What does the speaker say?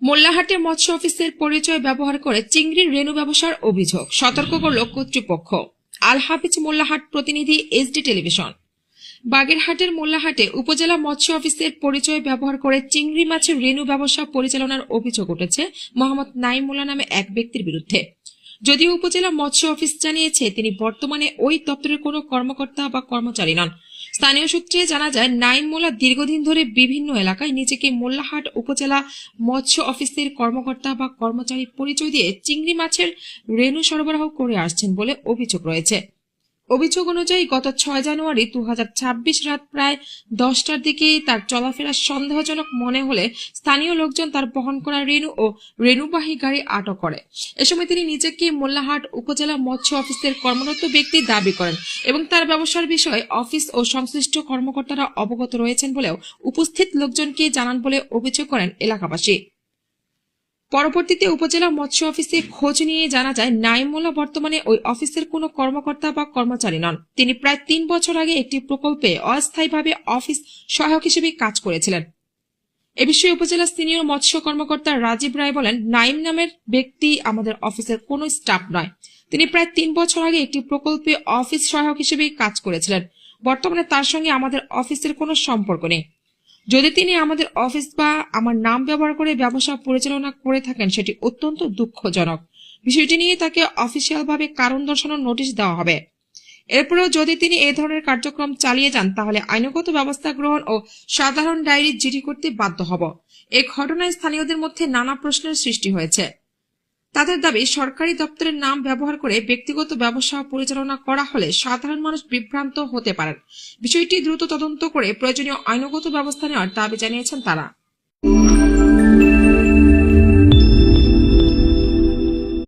মোল্লাহাটে মৎস্য অফিসের পরিচয় ব্যবহার করে চিংড়ির রেণু ব্যবসার অভিযোগ, সতর্ক করল কর্তৃপক্ষ। আল হাফিজ মোল্লাহাট প্রতিনিধি, এসডি টেলিভিশন। বাগেরহাটের মোল্লাহাটে উপজেলা মৎস্য অফিসের পরিচয় ব্যবহার করে চিংড়ি মাছের রেণু ব্যবসা পরিচালনার অভিযোগ উঠেছে মোহাম্মদ নাইম মোল্লা নামে এক ব্যক্তির বিরুদ্ধে। যদিও উপজেলা মৎস্য অফিস জানিয়েছে তিনি বর্তমানে ওই দপ্তরের কোনো কর্মকর্তা বা কর্মচারী নন। স্থানীয় সূত্রে জানা যায়, নাইম মোল্লা দীর্ঘদিন ধরে বিভিন্ন এলাকায় নিজেকে মোল্লাহাট উপজেলা মৎস্য অফিসের কর্মকর্তা বা কর্মচারী পরিচয় দিয়ে চিংড়ি মাছের রেণু সরবরাহ করে আসছেন বলে অভিযোগ রয়েছে। অভিযোগ অনুযায়ী গত 6 জানুয়ারি 2026 রাত প্রায় 10টার দিকে তার চলাফেরা সন্দেহজনক মনে হলে স্থানীয় লোকজন তার বহন করা রেণু ও রেণুবাহী গাড়ি আটক করে। এ সময় তিনি নিজেকে মোল্লাহাট উপজেলা মৎস্য অফিসের কর্মরত ব্যক্তি দাবি করেন এবং তার ব্যবসার বিষয়ে অফিস ও সংশ্লিষ্ট কর্মকর্তারা অবগত রয়েছেন বলেও উপস্থিত লোকজনকে জানান বলে অভিযোগ করেন এলাকাবাসী। পরবর্তীতে উপজেলা মৎস্য অফিসে খোঁজ নিয়ে জানা যায়, নাইম মোল্লা বর্তমানে ওই অফিসের কোনো কর্মকর্তা বা কর্মচারী নন। তিনি প্রায় 3 বছর আগে একটি প্রকল্পে অস্থায়ীভাবে অফিস সহায়ক হিসেবে কাজ করেছিলেন। এ বিষয়ে উপজেলা সিনিয়র মৎস্য কর্মকর্তা রাজীব রায় বলেন, নাইম নামের ব্যক্তি আমাদের অফিসের কোনো স্টাফ নয়। তিনি প্রায় 3 বছর আগে একটি প্রকল্পে অফিস সহায়ক হিসেবে কাজ করেছিলেন। বর্তমানে তার সঙ্গে আমাদের অফিসের কোনো সম্পর্ক নেই। যদি তিনি আমাদের অফিস বা আমার নাম ব্যবহার করে ব্যবসা পরিচালনা করে থাকেন, সেটি অত্যন্ত দুঃখজনক। বিষয়টি নিয়ে তাকে অফিসিয়ালভাবে কারণ দর্শানোর নোটিশ দেওয়া হবে। এরপরেও যদি তিনি এই ধরনের কার্যক্রম চালিয়ে যান, তাহলে আইনগত ব্যবস্থা গ্রহণ ও সাধারণ ডায়েরি জিডি করতে বাধ্য হব। এই ঘটনায় স্থানীয়দের মধ্যে নানা প্রশ্নের সৃষ্টি হয়েছে। তাদের দাবি, সরকারি দপ্তরের নাম ব্যবহার করে ব্যক্তিগত ব্যবসা পরিচালনা করা হলে সাধারণ মানুষ বিভ্রান্ত হতে পারেন। বিষয়টি দ্রুত তদন্ত করে প্রয়োজনীয় আইনগত ব্যবস্থা নেওয়ার দাবি জানিয়েছেন তারা।